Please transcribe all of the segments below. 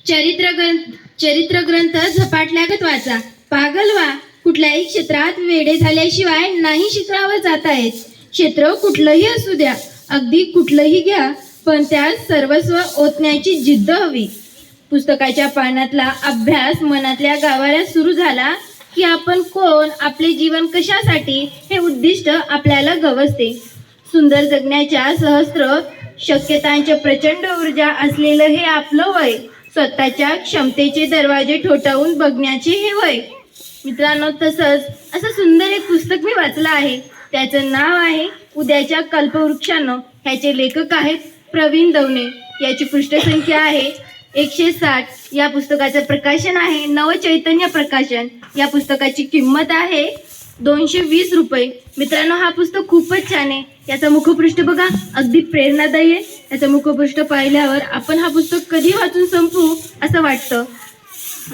चरित्र ग्रंथ झपाटल्यागत वाचा. पागल व्हा. कुठल्याही क्षेत्रात वेडे झाल्याशिवाय नाही शिखरावर जाता येत. क्षेत्र कुठलंही असू द्या, अगदी कुठलंही घ्या, पण त्यात सर्वस्व ओतण्याची जिद्द हवी. पुस्तकाच्या पानातला अभ्यास मनातल्या गाभाऱ्यात सुरू झाला की आपण कोण, आपले जीवन कशासाठी हे उद्दिष्ट आपल्याला गवसते. सुंदर जगण्याच्या सहस्त्र शक्यतांचे प्रचंड ऊर्जा असलेलं हे आपलं वय. स्वतःच्या क्षमतेचे दरवाजे ठोठावून बघण्याचे हे वय. मित्रांनो, तसंच असं सुंदर एक पुस्तक मी वाचलं आहे. त्याचं नाव आहे उद्याच्या कल्पवृक्षांनो. ह्याचे लेखक आहेत प्रवीण दवणे. याची पृष्ठसंख्या आहे 160. या पुस्तकाचं प्रकाशन आहे नवचैतन्य प्रकाशन. या पुस्तकाची किंमत आहे 220 रुपये. मित्रांनो, हा पुस्तक खूपच छान आहे. याचा मुखपृष्ठ बघा, अगदी प्रेरणादायी आहे. याचं मुखपृष्ठ पाहिल्यावर आपण हा पुस्तक कधी वाचून संपू असं वाटतं.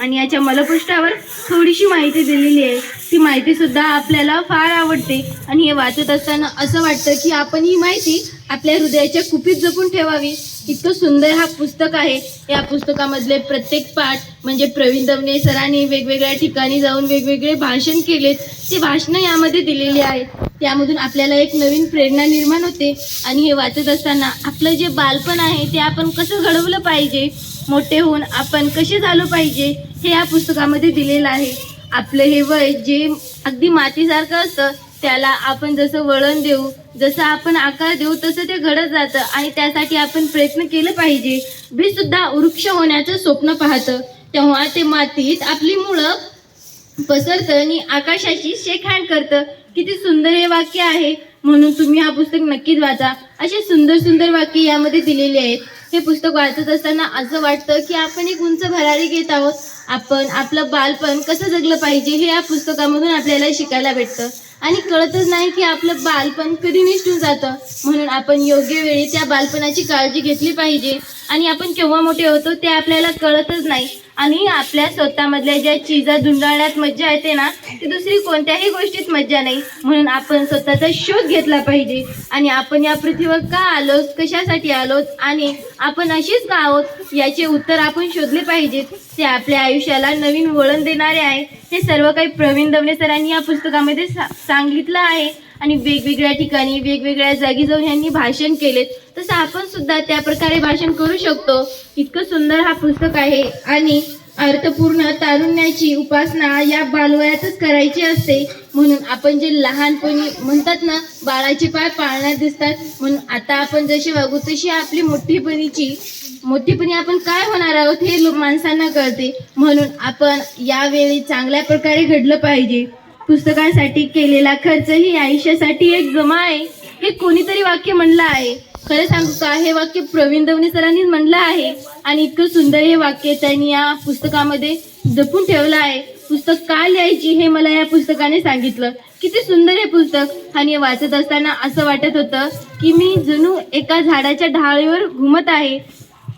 आणि याच्या मलपृष्ठावर थोडीशी माहिती दिलेली आहे. ती माहिती सुद्धा आपल्याला फार आवडते आणि हे वाचत असताना असं वाटतं की आपण ही माहिती आपल्या हृदयाच्या कुपीत जपून ठेवावी. इतकं सुंदर हा पुस्तक आहे. या पुस्तकामधले प्रत्येक पाठ म्हणजे प्रवीण दवणे सरांनी वेगवेगळ्या ठिकाणी जाऊन वेगवेगळे भाषण केलेत. ते भाषणं यामध्ये दिलेली आहेत. त्यामधून आपल्याला एक नवीन प्रेरणा निर्माण होते. आणि हे वाचत असताना आपलं जे बालपण आहे ते आपण कसं घडवलं पाहिजे, मोठे होऊन आपण कसे झालो पाहिजे हे या पुस्तकामध्ये दिलेलं आहे. आपलं हे वय जे अगदी मातीसारखं असतं त्याला आपण जसं वळण देऊ, जसं आपण आकार देऊ तसं ते घडत जातं आणि त्यासाठी आपण प्रयत्न केले पाहिजे. बीज सुद्धा वृक्ष होण्याचं स्वप्न पाहतं तेव्हा ते मातीत आपली मुळं पसरतं आणि आकाशाची शेकहँड करतं. किती सुंदर हे वाक्य आहे. म्हणून तुम्ही हा पुस्तक नक्कीच वाचा. असे सुंदर सुंदर वाक्य यामध्ये दिलेले आहेत. हे पुस्तक वाचत असताना असं वाटतं की आपण एक उंच भरारी घेत आहोत. आपण आपलं बालपण कसं जगलं पाहिजे हे या पुस्तकामधून आपल्याला शिकायला भेटतं. आणि कळतच नाही की आपलं बालपण कधी निसटून जातं. म्हणून आपण योग्य वेळी त्या बालपणाची काळजी घेतली पाहिजे. आणि आपण केव्हा मोठे होतो ते आपल्याला कळतच नाही. आणि आपल्या स्वतःमधल्या ज्या चिजा धुंडाळण्यात मज्जा येते ना, ती दुसरी कोणत्याही गोष्टीत मज्जा नाही. म्हणून आपण स्वतःचा शोध घेतला पाहिजे. आणि आपण या पृथ्वीवर का आलोत, कशासाठी आलोत आणि आपण अशीच का आहोत याचे उत्तर आपण शोधले पाहिजेत. ते आपल्या आयुष्याला नवीन वळण देणारे आहे. हे सर्व काही प्रवीण दवणे सरांनी या पुस्तकामध्ये सांगितलं आहे. आणि वेगवेगळ्या ठिकाणी वेगवेगळ्या जागी जाऊन यांनी भाषण केलेत. तसं आपण सुद्धा त्या प्रकारे भाषण करू शकतो. इतकं सुंदर हा पुस्तक आहे. आणि अर्थपूर्ण तारुण्याची उपासना या बालवयातच करायची असते. म्हणून आपण जे लहानपणी म्हणतात ना, बाळाचे पाय पाळण्यात दिसतात, म्हणून आता आपण जशी वागू तशी आपली मोठीपणी आपण काय होणार आहोत हे माणसांना कळते. म्हणून आपण यावेळी चांगल्या प्रकारे घडलं पाहिजे. पुस्तकांसाठी केलेला खर्च ही आयुष्यासाठी एक जमा आहे. हे कोणीतरी वाक्य म्हणलं आहे. खरं सांगू का, हे वाक्य प्रवीण दवणे सरांनीच म्हणलं आहे. आणि इतकं सुंदर हे वाक्य त्यांनी या पुस्तकामध्ये जपून ठेवलं आहे. पुस्तक का लिहायची हे मला या पुस्तकाने सांगितलं. किती सुंदर हे पुस्तक. आणि वाचत असताना असं वाटत होतं की मी जणू एका झाडाच्या ढाळीवर घुमत आहे,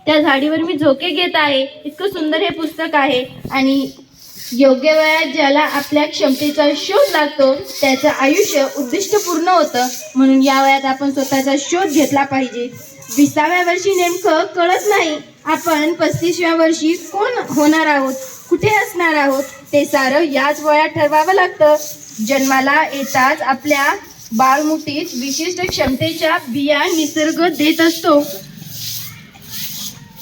त्या झाडीवर मी झोके घेत आहे. इतकं सुंदर हे पुस्तक आहे. आणि योग्य वयात ज्याला आपल्या क्षमतेचा शोध लागतो त्याचं आयुष्य उद्दिष्ट पूर्ण होतं. म्हणून या वयात आपण स्वतःचा शोध घेतला पाहिजे. 20व्या वर्षी नेमकं कळत नाही आपण 35व्या वर्षी कोण होणार आहोत, कुठे असणार आहोत, ते सारं याच वयात ठरवावं लागतं. जन्माला येताच आपल्या बाळमुठीत विशिष्ट क्षमतेच्या बिया निसर्ग देत असतो.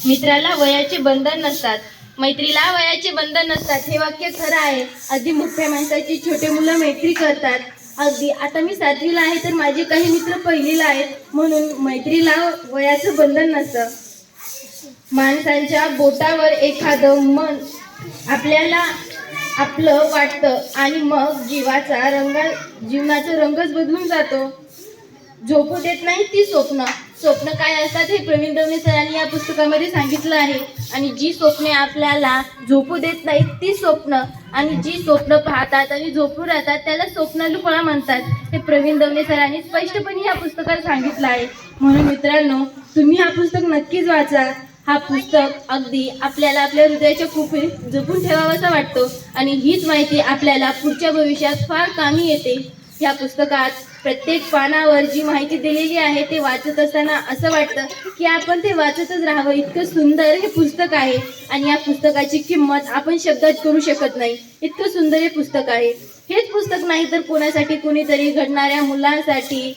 मित्राला वयाचे बंधन नसतात, मैत्रीला वयाचे बंधन नसतात. हे वाक्य खरं आहे. अगदी मोठ्या माणसाची छोटे मुलं मैत्री करतात. अगदी आता मी 7वीला आहे तर माझे काही मित्र 1लीला आहेत. म्हणून मैत्रीला वयाचं बंधन नसतं. माणसांच्या बोटावर एखादं मन आपल्याला आपलं वाटतं आणि मग जीवनाचा रंगच बदलून जातो. झोपू देत नाही ती स्वप्न काय असतात हे प्रवीण दवणे सरांनी या पुस्तकामध्ये सांगितलं आहे. आणि जी स्वप्ने आपल्याला झोपू देत नाहीत ती स्वप्न, आणि जी स्वप्न पाहतात आणि झोपून राहतात त्याला स्वप्नालूपणा म्हणतात. हे प्रवीण दवणे सरांनी स्पष्टपणे या पुस्तकात सांगितलं आहे. म्हणून मित्रांनो, तुम्ही हा पुस्तक नक्कीच वाचा. हा पुस्तक अगदी आपल्याला आपल्या हृदयाच्या कुपीत जपून ठेवावासा वाटतो. आणि हीच माहिती आपल्याला पुढच्या भविष्यात फार कामी येते. या पुस्तकात प्रत्येक पानावर जी माहिती दिलेली आहे ते वाचत असताना असं वाटतं की आपण ते वाचतच राहावं. इतकं सुंदर हे पुस्तक आहे आणि या पुस्तकाची किंमत आपण शब्दात करू शकत नाही. इतकं सुंदर हे पुस्तक आहे. हेच पुस्तक नाही तर कोणासाठी, कुणीतरी, घडणाऱ्या मुलांसाठी,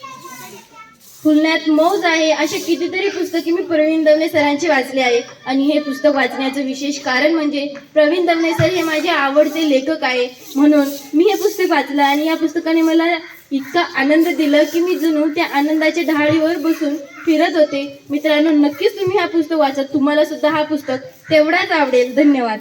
फुलण्यात मौज आहे, असे कितीतरी पुस्तके मी प्रवीण दवणे सरांची वाचले आहे. आणि हे पुस्तक वाचण्याचं विशेष कारण म्हणजे प्रवीण दवणे सर हे माझे आवडते लेखक आहे, म्हणून मी हे पुस्तक वाचलं आणि या पुस्तकाने मला इतका आनंद दिला की मी जणू त्या आनंदाच्या ढाळीवर बसून फिरत होते. मित्रांनो, नक्कीच तुम्ही हा पुस्तक वाचा. तुम्हाला सुद्धा हा पुस्तक तेवढाच आवडेल. धन्यवाद.